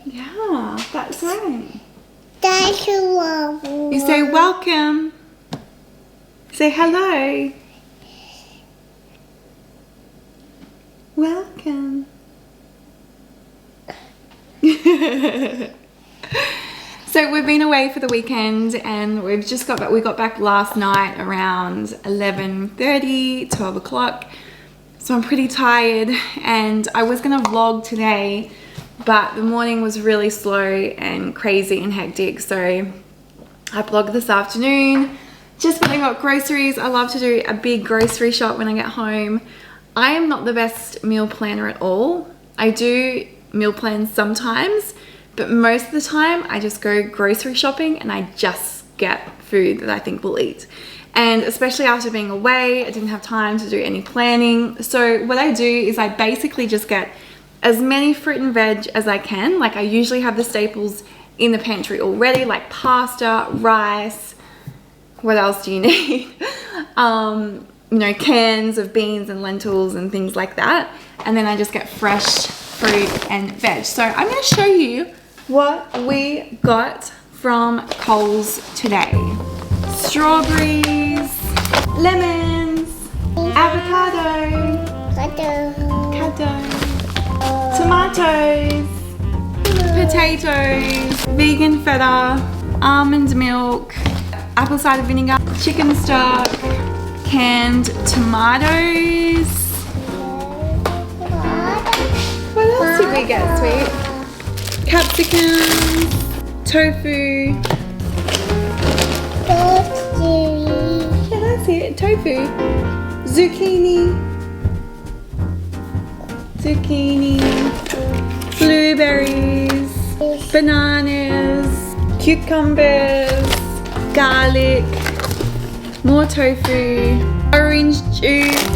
Yeah, that's right. That's what You say welcome. Say hello. Welcome. So we've been away for the weekend and we've just got back. We got back last night around 11:30, 12 o'clock. So I'm pretty tired and I was gonna vlog today, but the morning was really slow and crazy and hectic. So I vlogged this afternoon, just putting up groceries. I love to do a big grocery shop when I get home. I am not the best meal planner at all. I do meal plans sometimes, but most of the time I just go grocery shopping and I just get food that I think we'll eat. And especially after being away, I didn't have time to do any planning. So what I do is I basically just get as many fruit and veg as I can. Like I usually have the staples in the pantry already, like pasta, rice. What else do you need? You know, cans of beans and lentils and things like that. And then I just get fresh fruit and veg. So I'm going to show you what we got from Coles today. Strawberries, lemons, avocado, tomatoes, potatoes, vegan feta, almond milk, apple cider vinegar, chicken stock, canned tomatoes. What else did we get, sweet? Capsicum, tofu. Yeah, that's it. Tofu. Zucchini. Blueberries. Bananas. Cucumbers. Garlic. More tofu. Orange juice.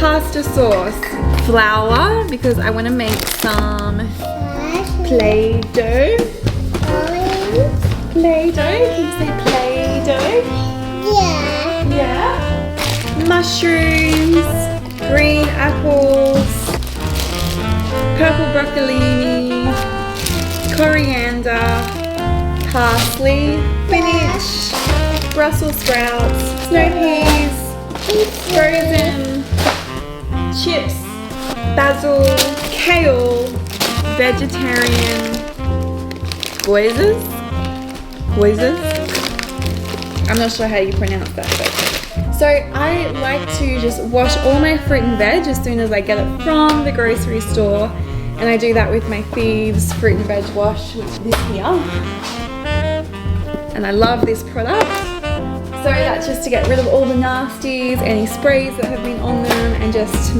Pasta sauce. Flour, because I want to make some Play-Doh. Play-Doh? Can you say Play-Doh? Yeah. Yeah. Mushrooms, green apples, purple broccolini, coriander, parsley, spinach, Brussels sprouts, snow peas, frozen chips, basil, kale, vegetarian, goizes. I'm not sure how you pronounce that. But. So I like to just wash all my fruit and veg as soon as I get it from the grocery store. And I do that with my Thieves fruit and veg wash, which is this here. And I love this product. So that's just to get rid of all the nasties, any sprays that have been on them, and just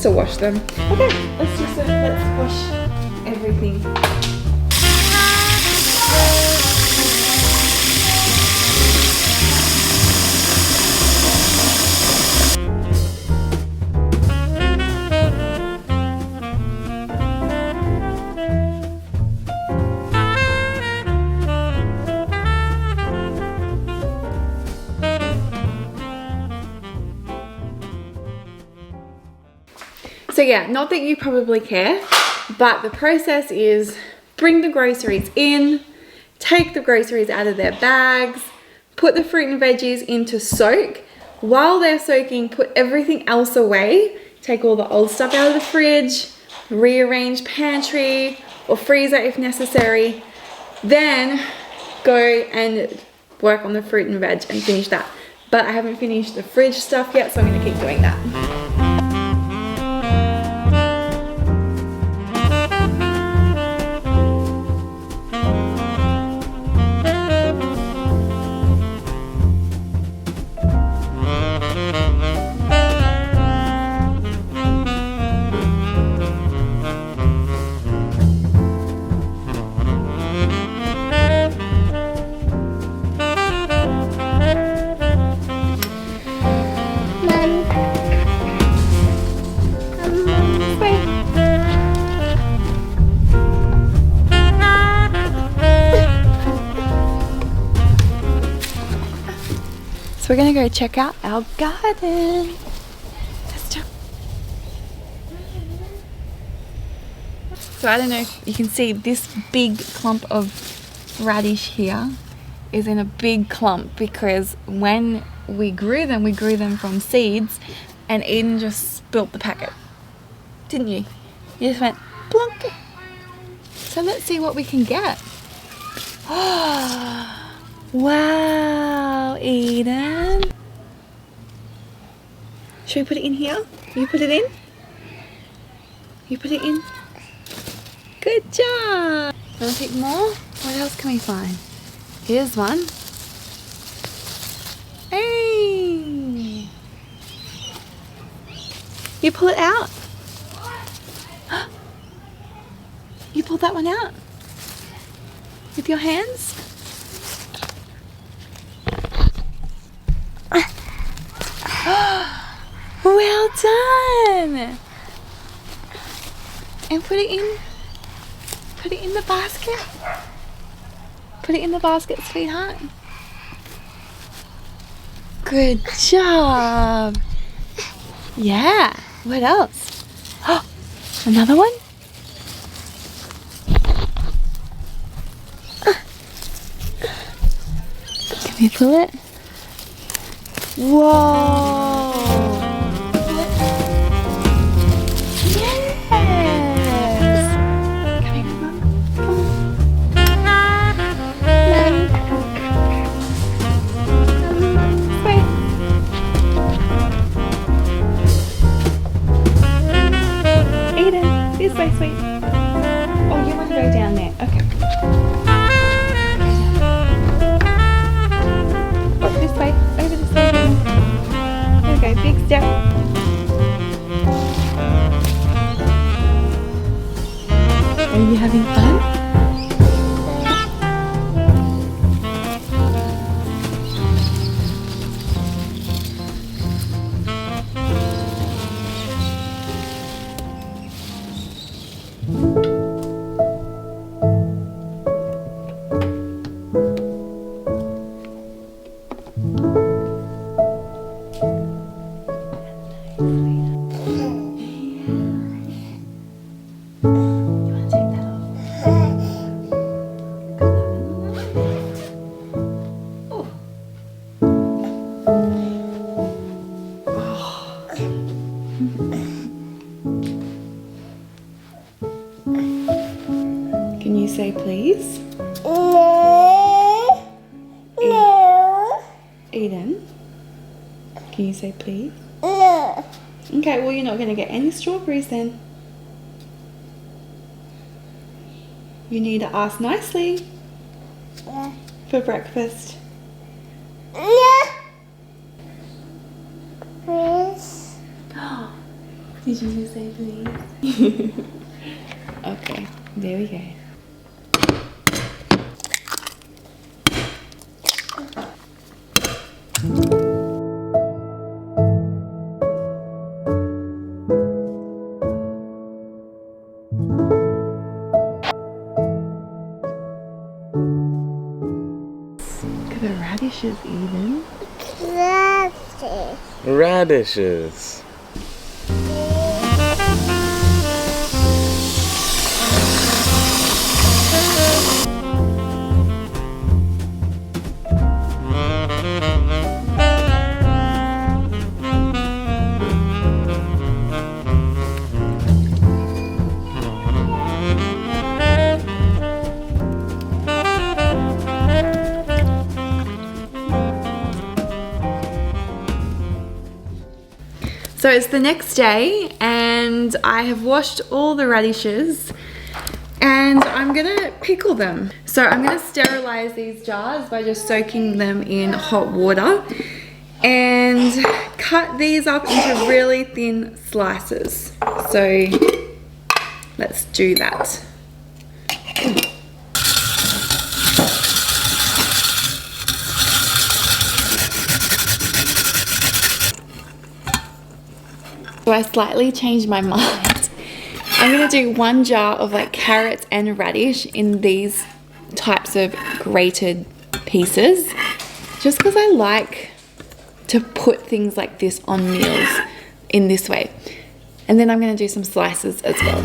to wash them. Okay, let's wash everything. So yeah, not that you probably care, but the process is bring the groceries in, take the groceries out of their bags, put the fruit and veggies into soak. While they're soaking, put everything else away. Take all the old stuff out of the fridge, rearrange pantry or freezer if necessary. Then go and work on the fruit and veg and finish that. But I haven't finished the fridge stuff yet, so I'm gonna keep doing that. So we're gonna go check out our garden. Let's go. So I don't know if you can see this big clump of radish here is in a big clump because when we grew them from seeds, and Eden just spilt the packet. Didn't you? You just went plunk. So let's see what we can get. Wow, Eden. Should we put it in here? You put it in? You put it in? Good job. Want to pick more? What else can we find? Here's one. Hey! You pull it out. You pulled that one out with your hands. Well done. And put it in. Put it in the basket. Put it in the basket, sweetheart. Good job. Yeah. What else? Oh, another one? Can you pull it? Whoa! Yes! Come here, Mom. Come on. Wait. Eden, this way, sweet. Oh, you want to go down there? Okay. This way, over this way. There we go, big step. Are you having fun? Can you say please? No. No. Eden, can you say please? No. Okay, well you're not going to get any strawberries then. You need to ask nicely Yeah. for breakfast. No. Please. Did you just say please? Okay, there we go. Look at the radishes, Eden. Glasses. Radishes. So it's the next day and I have washed all the radishes and I'm gonna pickle them. So I'm gonna sterilize these jars by just soaking them in hot water and cut these up into really thin slices. So let's do that. So I slightly changed my mind. I'm gonna do 1 jar of like carrots and radish in these types of grated pieces, just because I like to put things like this on meals in this way. And then I'm going to do some slices as well.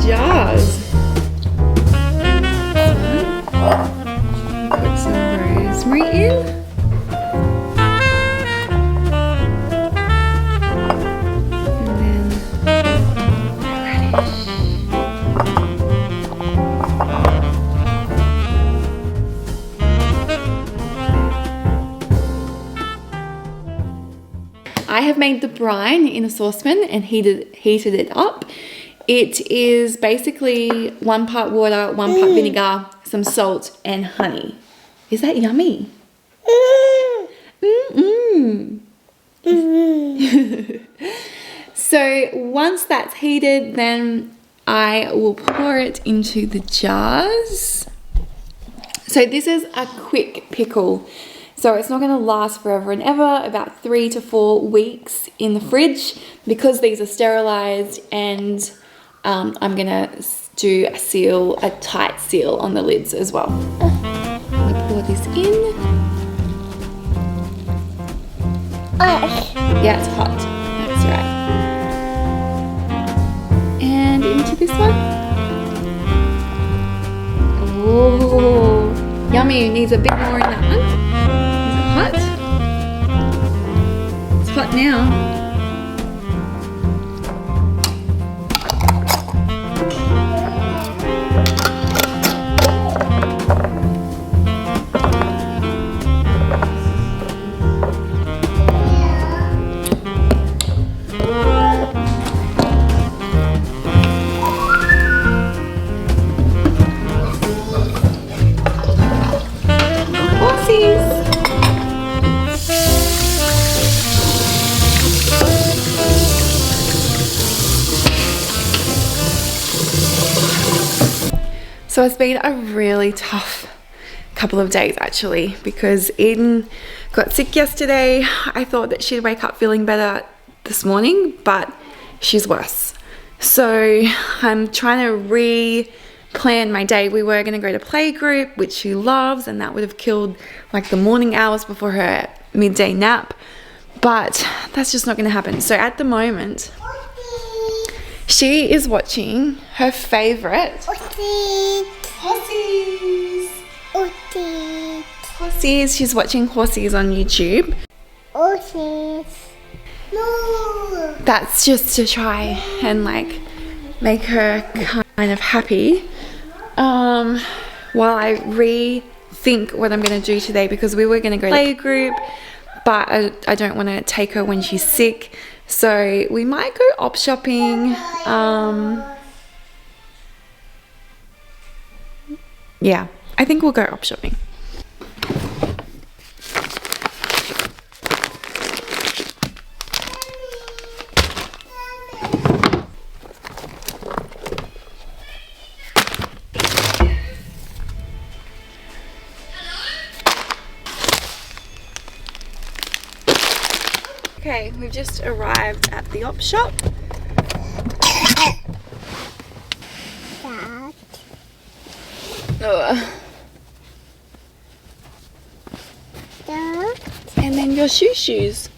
Jars. Put some rosemary in. And then radish. I have made the brine in a saucepan and heated it up. It is basically 1 part water, 1 part vinegar, some salt and honey. Is that yummy? So once that's heated, then I will pour it into the jars. So this is a quick pickle. So it's not going to last forever and ever, about 3 to 4 weeks in the fridge, because these are sterilized, and I'm gonna do a tight seal on the lids as well. I'm gonna pour this in. Yeah, it's hot. That's right. And into this one. Oh, yummy. It needs a bit more in that one. Is it hot? It's hot now. So it's been a really tough couple of days actually, because Eden got sick yesterday. I thought that she'd wake up feeling better this morning, but she's worse. So I'm trying to re-plan my day. We were going to go to playgroup, which she loves, and that would have killed like the morning hours before her midday nap, but that's just not going to happen. So at the moment, she is watching her favorite Hossies. Hossies. She's watching Hossies on YouTube. No. That's just to try and like make her kind of happy while I rethink what I'm going to do today, because we were going to go to playgroup, but I don't want to take her when she's sick. So we might go op shopping. Yeah, I think we'll go op shopping. Okay, we've just arrived at the op shop. And then your shoes.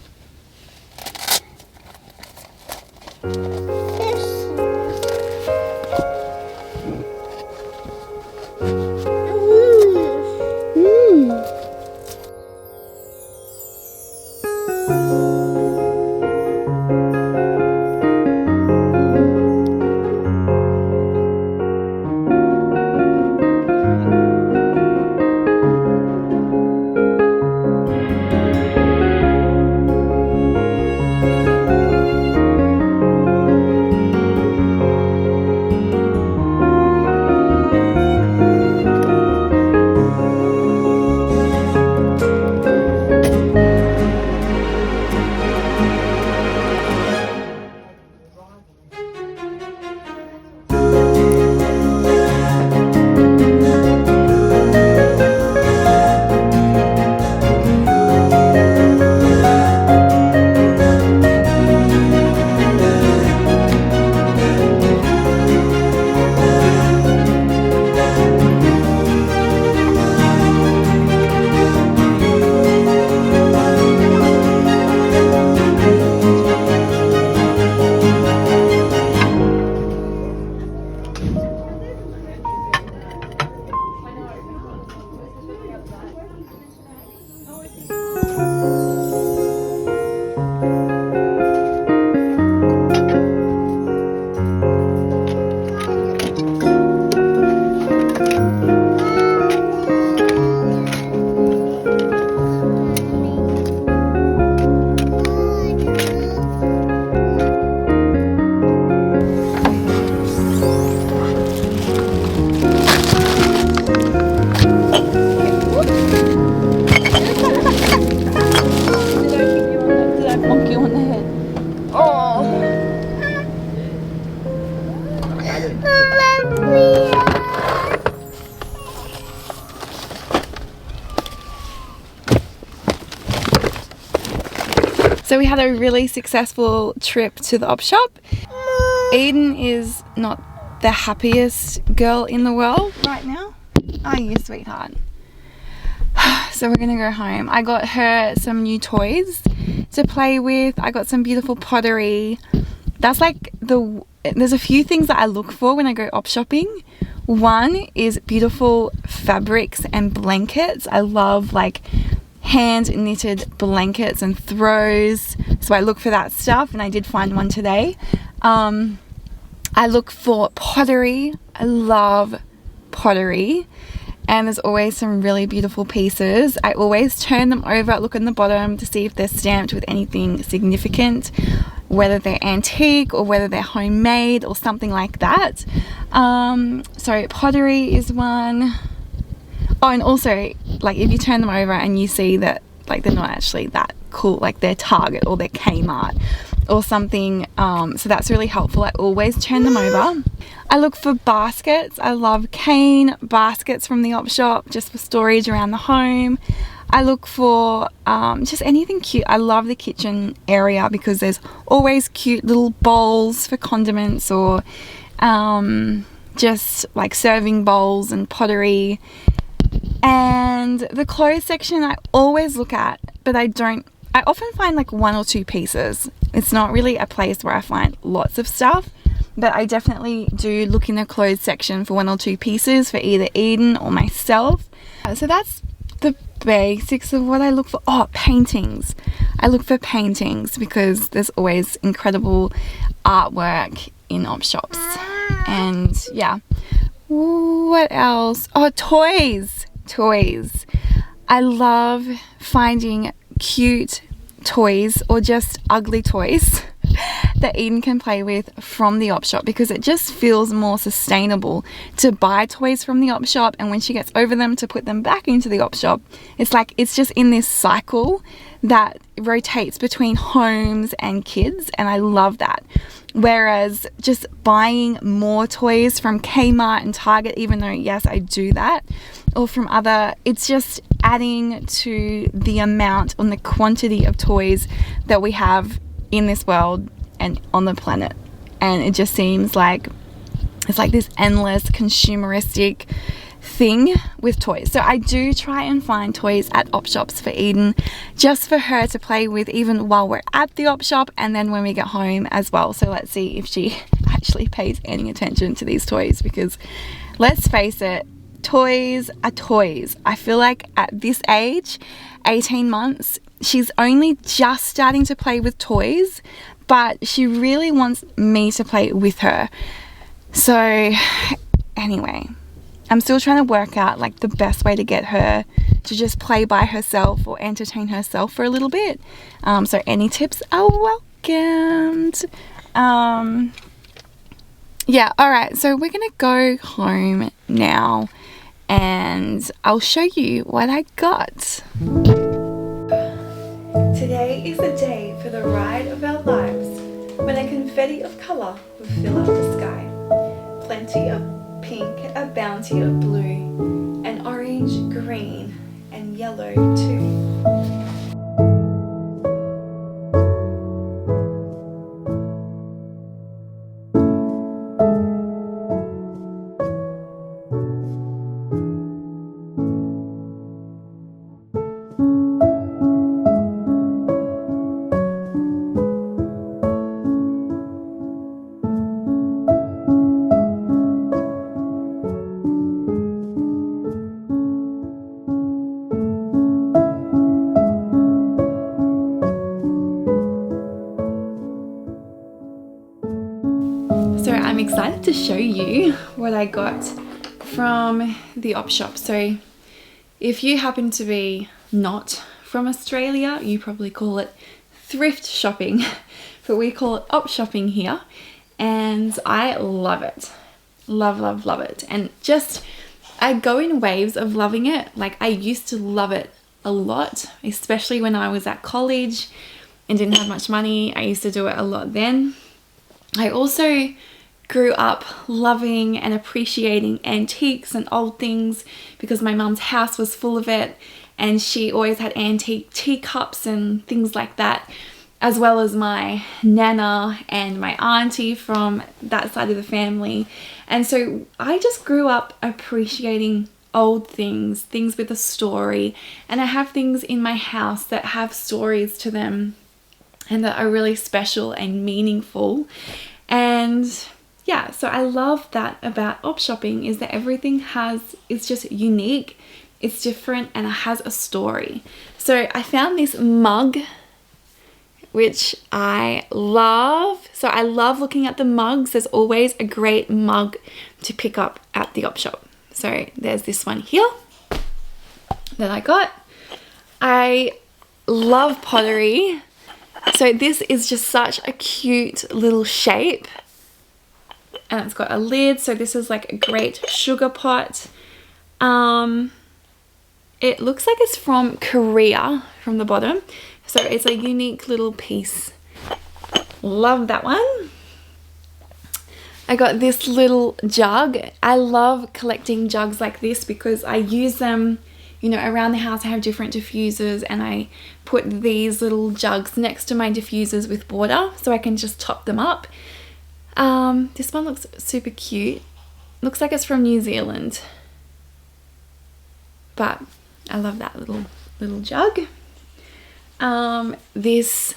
So we had a really successful trip to the op shop. Eden is not the happiest girl in the world right now. Are you, sweetheart? So we're gonna go home. I got her some new toys to play with. I got some beautiful pottery. That's like there's a few things that I look for when I go op shopping. One is beautiful fabrics and blankets. I love like hand knitted blankets and throws, so I look for that stuff, and I did find one today. I look for pottery. I love pottery, and there's always some really beautiful pieces. I always turn them over, look on the bottom to see if they're stamped with anything significant, whether they're antique or whether they're homemade or something like that. So pottery is one. Oh, and also, like, if you turn them over and you see that, like, they're not actually that cool, like they're Target or they're Kmart or something, so that's really helpful. I always turn them over. I look for baskets. I love cane baskets from the op shop, just for storage around the home. I look for just anything cute. I love the kitchen area because there's always cute little bowls for condiments, or just like serving bowls and pottery. And the clothes section I always look at, but I often find like one or two pieces. It's not really a place where I find lots of stuff, but I definitely do look in the clothes section for one or two pieces for either Eden or myself. So that's the basics of what I look for. Oh, paintings. I look for paintings because there's always incredible artwork in op shops. And yeah, what else? Oh, toys. I love finding cute toys or just ugly toys that Eden can play with from the op shop, because it just feels more sustainable to buy toys from the op shop, and when she gets over them, to put them back into the op shop. It's like it's just in this cycle that rotates between homes and kids, and I love that. Whereas just buying more toys from Kmart and Target, even though yes, I do that, or from other, it's just adding to the amount and the quantity of toys that we have in this world and on the planet. And it just seems like it's like this endless consumeristic thing with toys. So I do try and find toys at op shops for Eden, just for her to play with, even while we're at the op shop and then when we get home as well. So let's see if she actually pays any attention to these toys, because let's face it, toys are toys. I feel like at this age, 18 months, she's only just starting to play with toys, but she really wants me to play with her. So anyway, I'm still trying to work out like the best way to get her to just play by herself or entertain herself for a little bit. So any tips are welcomed. Yeah, all right, so we're gonna go home now and I'll show you what I got. Today is the day for the ride of our lives, when a confetti of colour will fill up the sky. Plenty of pink, a bounty of blue, and orange, green, and yellow too. So I'm excited to show you what I got from the op shop. So if you happen to be not from Australia, you probably call it thrift shopping, but we call it op shopping here, and I love it. Love it. And just, I go in waves of loving it. Like, I used to love it a lot, especially when I was at college and didn't have much money. I used to do it a lot then. I also grew up loving and appreciating antiques and old things because my mum's house was full of it, and she always had antique teacups and things like that. as well as my nana and my auntie from that side of the family. And so I just grew up appreciating old things, things with a story, and I have things in my house that have stories to them and that are really special and meaningful. And yeah, so I love that about op shopping, is that everything it's just unique, it's different, and it has a story. So I found this mug, which I love. So I love looking at the mugs. There's always a great mug to pick up at the op shop. So there's this one here that I got. I love pottery. So this is just such a cute little shape. And it's got a lid. So this is like a great sugar pot. It looks like it's from Korea from the bottom. So it's a unique little piece. Love that one. I got this little jug. I love collecting jugs like this because I use them, you know, around the house. I have different diffusers and I put these little jugs next to my diffusers with water so I can just top them up. This one looks super cute. Looks like it's from New Zealand. But I love that little jug. This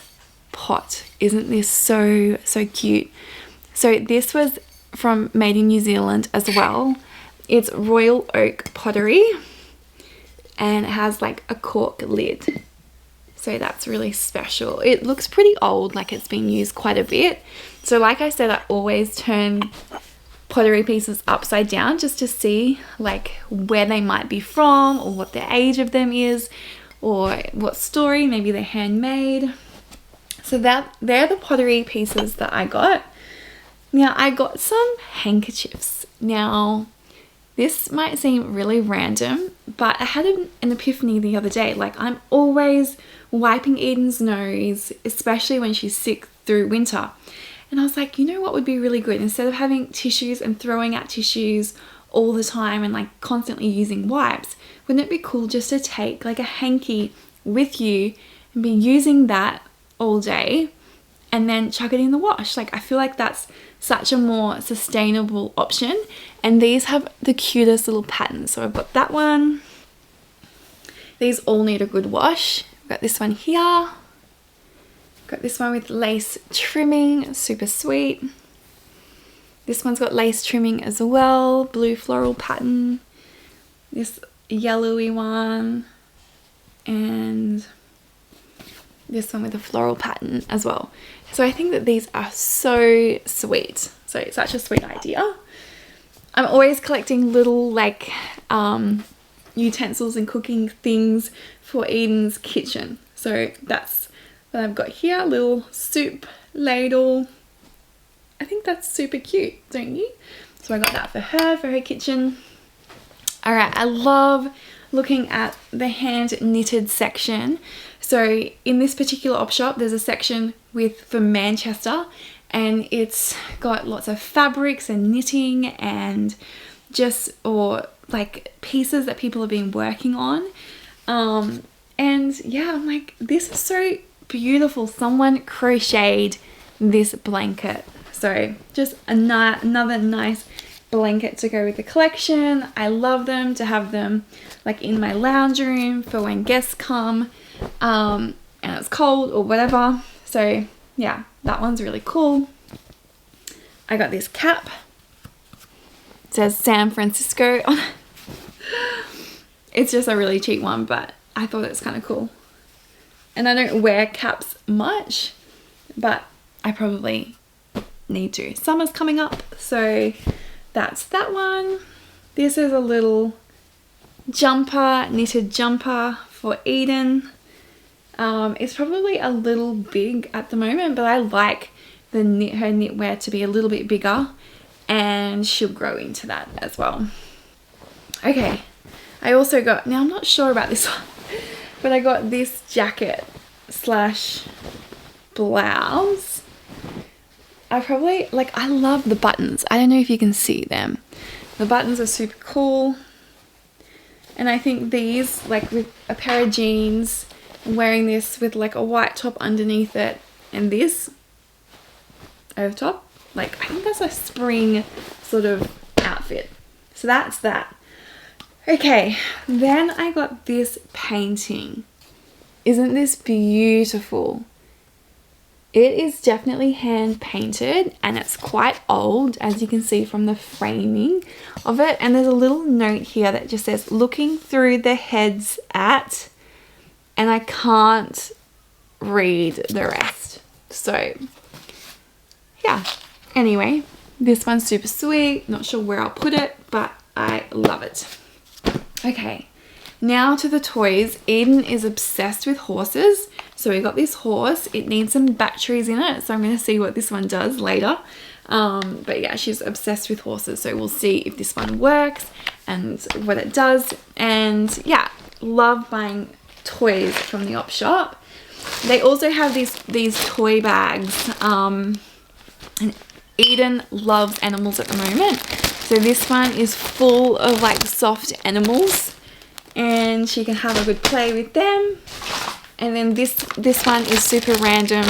pot, isn't this so cute? So this was made in New Zealand as well. It's royal oak pottery and it has like a cork lid. So that's really special. It looks pretty old, like it's been used quite a bit. So like I said, I always turn pottery pieces upside down just to see like where they might be from or what the age of them is or what story, maybe they're handmade. So they're the pottery pieces that I got. Now I got some handkerchiefs. Now this might seem really random, but I had an epiphany the other day. Like I'm always wiping Eden's nose, especially when she's sick through winter. And I was like, you know what would be really good? Instead of having tissues and throwing out tissues all the time and like constantly using wipes, wouldn't it be cool just to take like a hanky with you and be using that all day and then chuck it in the wash? Like I feel like that's such a more sustainable option. And these have the cutest little patterns. So I've got that one. These all need a good wash. I've got this one here. Got this one with lace trimming, super sweet. This one's got lace trimming as well, blue floral pattern. This yellowy one, and this one with a floral pattern as well. So I think that these are so sweet. So it's such a sweet idea. I'm always collecting little like utensils and cooking things for Eden's kitchen. So that's what I've got here, little soup ladle. I think that's super cute, don't you? So I got that for her kitchen. All right, I love looking at the hand knitted section. So in this particular op shop, there's a section for Manchester, and it's got lots of fabrics and knitting and or like pieces that people have been working on. And yeah, I'm like, this is so beautiful. Someone crocheted this blanket. So just another nice blanket to go with the collection. I love them, to have them like in my lounge room for when guests come and it's cold or whatever. So yeah, that one's really cool. I got this cap. It says San Francisco on it. It's just a really cheap one, but I thought it was kind of cool. And I don't wear caps much, but I probably need to. Summer's coming up, so that's that one. This is a little jumper, knitted jumper for Eden. It's probably a little big at the moment, but I like her knitwear to be a little bit bigger, and she'll grow into that as well. Okay, I also got, now I'm not sure about this one, but I got this jacket slash blouse. I love the buttons. I don't know if you can see them. The buttons are super cool. And I think these, like with a pair of jeans, wearing this with like a white top underneath it, and this over top. Like, I think that's a spring sort of outfit. So that's that. Okay, then I got this painting. Isn't this beautiful? It is definitely hand painted and it's quite old, as you can see from the framing of it. And there's a little note here that just says, looking through the heads at, and I can't read the rest. So yeah, anyway, this one's super sweet. Not sure where I'll put it, but I love it. Okay, now to the toys. Eden is obsessed with horses. So we got this horse. It needs some batteries in it, so I'm going to see what this one does later. But yeah, she's obsessed with horses, so we'll see if this one works and what it does. And yeah, love buying toys from the op shop. They also have these toy bags. And Eden loves animals at the moment. So this one is full of like soft animals and she can have a good play with them. And then this one is super random.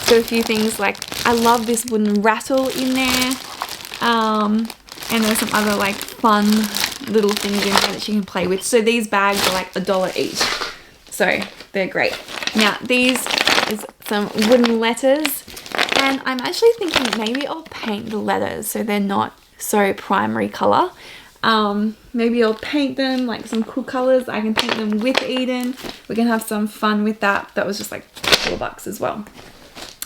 So a few things like, I love this wooden rattle in there. And there's some other like fun little things in there that she can play with. So these bags are like $1 each. So they're great. Now these is some wooden letters. And I'm actually thinking maybe I'll paint the letters so they're not so primary color. Maybe I'll paint them like some cool colors. I can paint them with Eden. We can have some fun with that. That was just like $4 as well.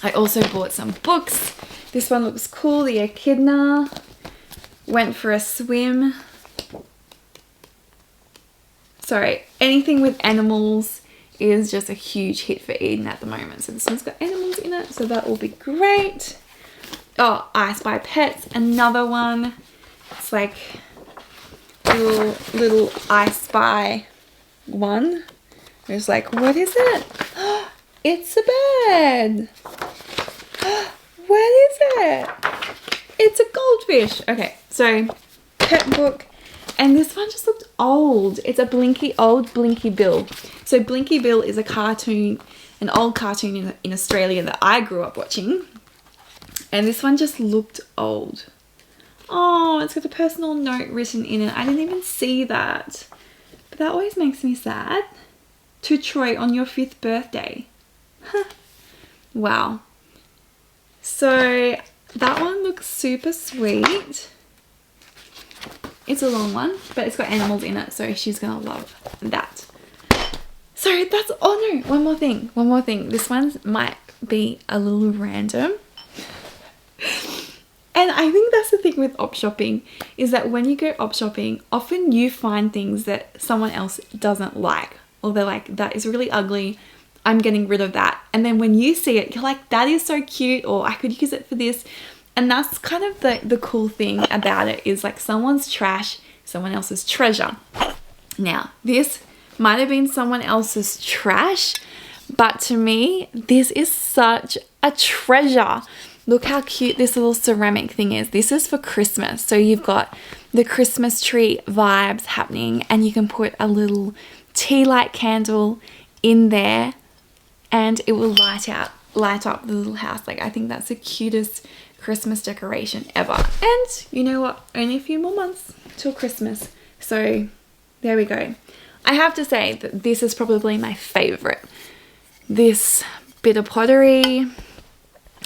I also bought some books. This one looks cool. The Echidna. Went for a swim. Sorry, anything with animals is just a huge hit for Eden at the moment. So this one's got animals in it, so that will be great. Oh, I Spy Pets, another one. It's like little I Spy one. It's like, what is it? It's a bird. What is it? It's a goldfish. Okay, so pet book. And this one just looked old. It's a old Blinky Bill. So Blinky Bill is a cartoon, an old cartoon in Australia that I grew up watching. And this one just looked old. Oh, it's got a personal note written in it. I didn't even see that. But that always makes me sad. To Troy on your 5th birthday. Wow. So that one looks super sweet. It's a long one, but it's got animals in it, so she's gonna love that. So that's, oh no, one more thing. This one might be a little random. And I think that's the thing with op shopping, is that when you go op shopping, often you find things that someone else doesn't like. Or they're like, that is really ugly, I'm getting rid of that. And then when you see it, you're like, that is so cute, or I could use it for this. And that's kind of the cool thing about it, is like someone's trash, someone else's treasure. Now, this might have been someone else's trash, but to me, this is such a treasure. Look how cute this little ceramic thing is. This is for Christmas. So you've got the Christmas tree vibes happening, and you can put a little tea light candle in there and it will light up the little house. Like, I think that's the cutest Christmas decoration ever. And you know what? Only a few more months till Christmas. So there we go. I have to say that this is probably my favorite. This bit of pottery,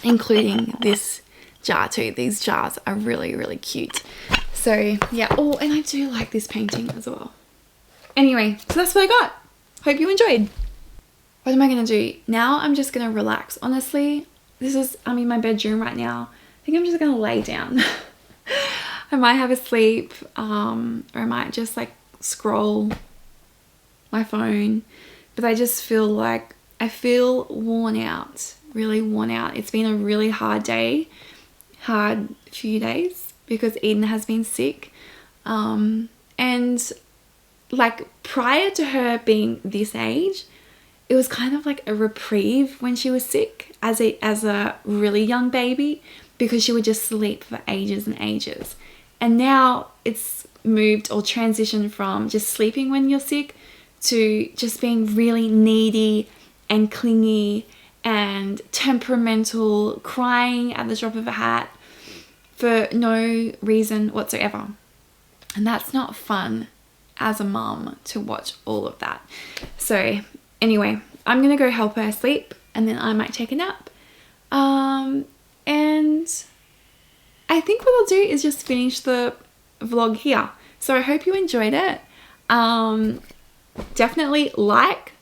including this jar too. These jars are really, really cute. So yeah. Oh, and I do like this painting as well. Anyway, so that's what I got. Hope you enjoyed. What am I going to do? Now I'm just going to relax. Honestly, I'm in my bedroom right now. I think I'm just going to lay down. I might have a sleep, or I might just like scroll my phone. But I just feel like, I feel worn out, really worn out. It's been a really hard few days because Eden has been sick. And like prior to her being this age, it was kind of like a reprieve when she was sick as a really young baby, because she would just sleep for ages and ages. And now it's moved or transitioned from just sleeping when you're sick to just being really needy and clingy and temperamental, crying at the drop of a hat for no reason whatsoever. And that's not fun as a mum to watch all of that. So anyway, I'm gonna go help her sleep and then I might take a nap. And I think what I'll do is just finish the vlog here. So I hope you enjoyed it. Definitely like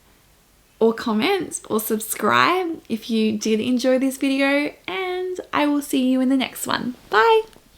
or comment or subscribe if you did enjoy this video, and I will see you in the next one. Bye.